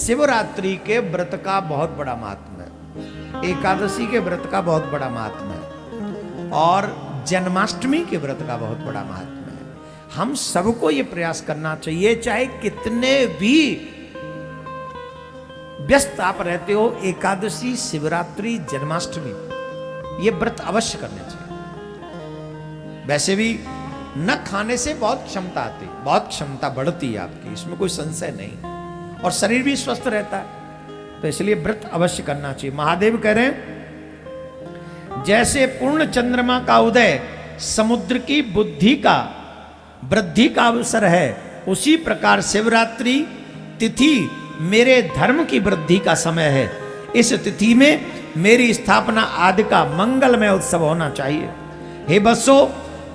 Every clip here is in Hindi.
शिवरात्रि के व्रत का बहुत बड़ा महात्म्य है, एकादशी के व्रत का बहुत बड़ा महात्म्य है, और जन्माष्टमी के व्रत का बहुत बड़ा महात्म्य है। हम सबको ये प्रयास करना चाहिए, चाहे कितने भी व्यस्त आप रहते हो, एकादशी, शिवरात्रि, जन्माष्टमी, ये व्रत अवश्य करने चाहिए। वैसे भी न खाने से बहुत क्षमता आती, बहुत क्षमता बढ़ती है आपकी, इसमें कोई संशय नहीं, और शरीर भी स्वस्थ रहता है, तो इसलिए व्रत अवश्य करना चाहिए। महादेव कह रहे हैं, जैसे पूर्ण चंद्रमा का उदय समुद्र की बुद्धि का वृद्धि का अवसर है, उसी प्रकार शिवरात्रि तिथि मेरे धर्म की वृद्धि का समय है। इस तिथि में मेरी स्थापना आदि का मंगलमय उत्सव होना चाहिए। हे बसो,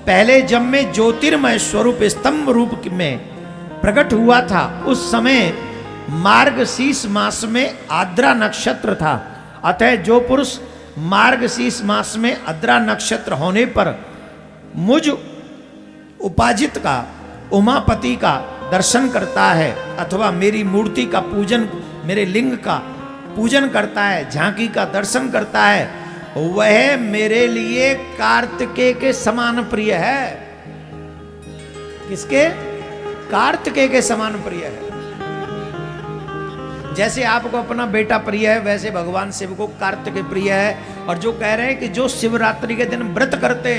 पहले जब मैं ज्योतिर्मय स्वरूप स्तंभ रूप में प्रकट हुआ था, उस समय मार्गशीर्ष मास में आद्रा नक्षत्र था। अतः जो पुरुष मार्गशीर्ष मास में आद्रा नक्षत्र होने पर मुझ उपाजित का, उमापति का दर्शन करता है, अथवा मेरी मूर्ति का पूजन, मेरे लिंग का पूजन करता है, झांकी का दर्शन करता है, वह मेरे लिए कार्तिकेय के समान प्रिय है। किसके? कार्तिकेय के समान प्रिय है। जैसे आपको अपना बेटा प्रिय है, वैसे भगवान शिव को कार्तिकेय प्रिय है। और जो कह रहे हैं कि जो शिवरात्रि के दिन व्रत करते,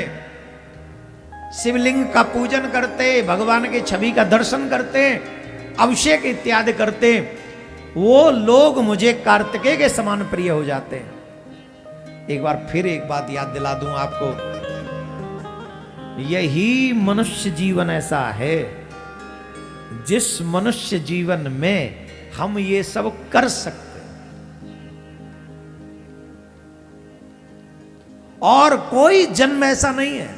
शिवलिंग का पूजन करते, भगवान की छवि का दर्शन करते, अभिषेक इत्यादि करते, वो लोग मुझे कार्तिकेय के समान प्रिय हो जाते हैं। एक बार फिर एक बात याद दिला दूं आपको, यही मनुष्य जीवन ऐसा है जिस मनुष्य जीवन में हम ये सब कर सकते हैं, और कोई जन्म ऐसा नहीं है।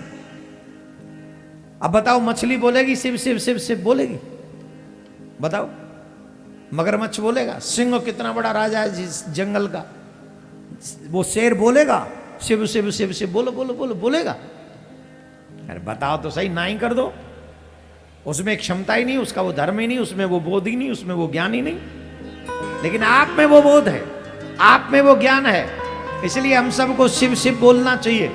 अब बताओ, मछली बोलेगी शिव शिव शिव शिव बोलेगी? बताओ, मगरमच्छ बोलेगा? सिंह कितना बड़ा राजा है जिस जंगल का, वो शेर बोलेगा शिव शिव शिव शिव बोलो बोलो बोलो बोलेगा? अरे बताओ तो सही, ना ही कर दो। उसमें क्षमता ही नहीं, उसका वो धर्म ही नहीं, उसमें वो बोध ही नहीं, उसमें वो ज्ञान ही नहीं। लेकिन आप में वो बोध है, आप में वो ज्ञान है, इसलिए हम सबको शिव शिव बोलना चाहिए,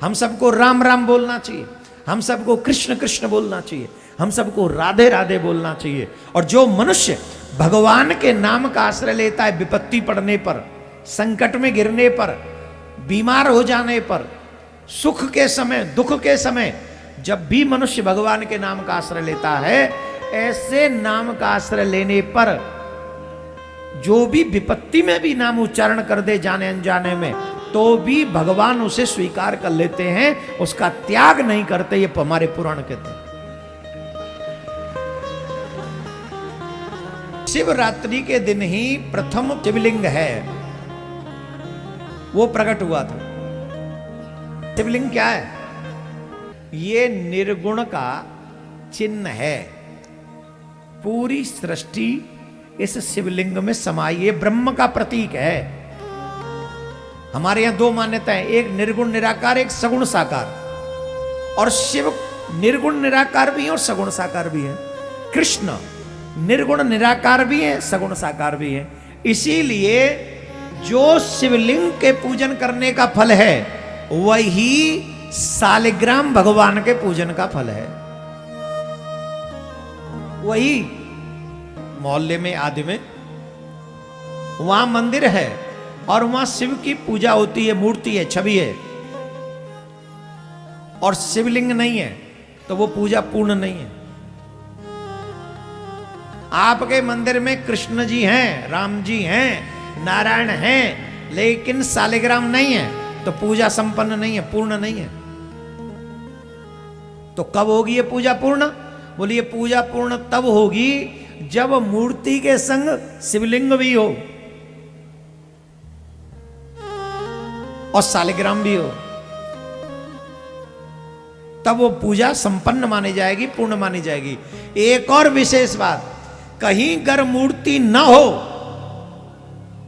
हम सबको राम राम बोलना चाहिए, हम सबको कृष्ण कृष्ण बोलना चाहिए, हम सबको राधे राधे बोलना चाहिए। और जो मनुष्य भगवान के नाम का आश्रय लेता है, विपत्ति पड़ने पर, संकट में गिरने पर, बीमार हो जाने पर, सुख के समय, दुख के समय, जब भी मनुष्य भगवान के नाम का आश्रय लेता है, ऐसे नाम का आश्रय लेने पर जो भी विपत्ति में भी नाम उच्चारण कर दे जाने अनजाने में, तो भी भगवान उसे स्वीकार कर लेते हैं, उसका त्याग नहीं करते। ये हमारे पुराण कहते हैं। शिवरात्रि के दिन ही प्रथम शिवलिंग है वो प्रकट हुआ था। शिवलिंग क्या है? ये निर्गुण का चिन्ह है। पूरी सृष्टि इस शिवलिंग में समाई, ये ब्रह्म का प्रतीक है। हमारे यहां दो मान्यताएं, एक निर्गुण निराकार, एक सगुण साकार। और शिव निर्गुण निराकार भी है और सगुण साकार भी है। कृष्ण निर्गुण निराकार भी है, सगुण साकार भी है। इसीलिए जो शिवलिंग के पूजन करने का फल है, वही सालिग्राम भगवान के पूजन का फल है। वही मोहल्ले में आदि में वहां मंदिर है और वहां शिव की पूजा होती है, मूर्ति है, छवि है, और शिवलिंग नहीं है तो वो पूजा पूर्ण नहीं है। आपके मंदिर में कृष्ण जी हैं, राम जी हैं, नारायण हैं, लेकिन सालिग्राम नहीं है तो पूजा संपन्न नहीं है, पूर्ण नहीं है। तो कब होगी ये पूजा पूर्ण? बोलिए, पूजा पूर्ण तब होगी जब मूर्ति के संग शिवलिंग भी हो और सालिग्राम भी हो, तब वो पूजा संपन्न मानी जाएगी, पूर्ण मानी जाएगी। एक और विशेष बात, कहीं अगर मूर्ति न हो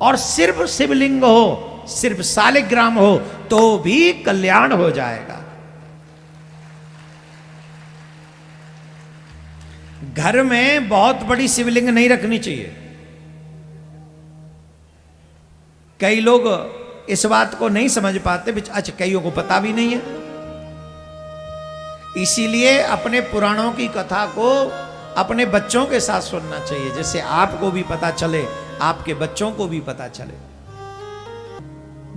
और सिर्फ शिवलिंग हो, सिर्फ सालिग्राम हो, तो भी कल्याण हो जाएगा। घर में बहुत बड़ी शिवलिंग नहीं रखनी चाहिए। कई लोग इस बात को नहीं समझ पाते, अच्छा कईयों को पता भी नहीं है। इसीलिए अपने पुराणों की कथा को अपने बच्चों के साथ सुनना चाहिए, जिससे आपको भी पता चले, आपके बच्चों को भी पता चले।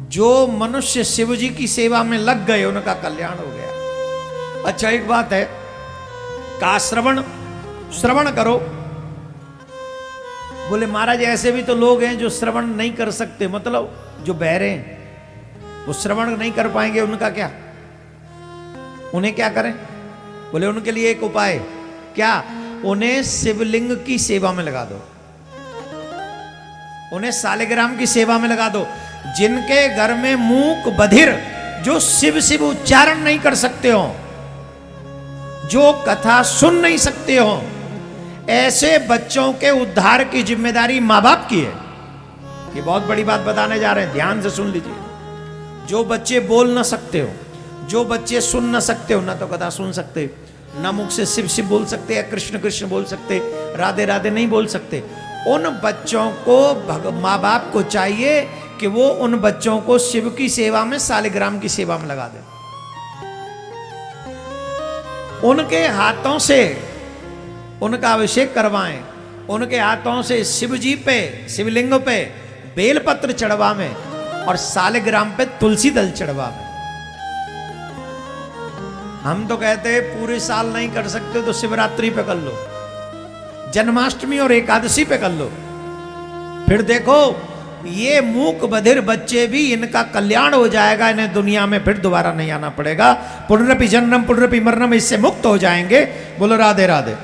जो मनुष्य शिव जी की सेवा में लग गए उनका कल्याण हो गया। अच्छा एक बात है, का श्रवण करो। बोले महाराज ऐसे भी तो लोग हैं जो श्रवण नहीं कर सकते, मतलब जो बहरे हैं वो श्रवण नहीं कर पाएंगे, उनका क्या, उन्हें क्या करें? बोले उनके लिए एक उपाय, क्या? उन्हें शिवलिंग की सेवा में लगा दो, उन्हें सालिग्राम की सेवा में लगा दो। जिनके घर में मूक बधिर, जो शिव शिव उच्चारण नहीं कर सकते हो, जो कथा सुन नहीं सकते हो, ऐसे बच्चों के उद्धार की जिम्मेदारी मां बाप की है। ये बहुत बड़ी बात बताने जा रहे हैं, ध्यान से सुन लीजिए। जो बच्चे बोल ना सकते हो, जो बच्चे सुन ना सकते हो, ना तो कथा सुन सकते, ना मुख से शिव शिव बोल सकते, या कृष्ण कृष्ण बोल सकते, राधे राधे नहीं बोल सकते, उन बच्चों को माँ बाप को चाहिए कि वो उन बच्चों को शिव की सेवा में, सालिग्राम की सेवा में लगा दे। उनके हाथों से उनका अभिषेक करवाएं, उनके हाथों से शिव जी पे, शिवलिंग पे बेलपत्र चढ़वाएं और सालिग्राम पे तुलसी दल चढ़वाएं। हम तो कहते हैं पूरे साल नहीं कर सकते तो शिवरात्रि पे कर लो, जन्माष्टमी और एकादशी पे कर लो, फिर देखो ये मूक बधिर बच्चे भी, इनका कल्याण हो जाएगा, इन्हें दुनिया में फिर दोबारा नहीं आना पड़ेगा। पुनरपि जन्म पुनरपि मरणम, इससे मुक्त हो जाएंगे। बोलो राधे राधे।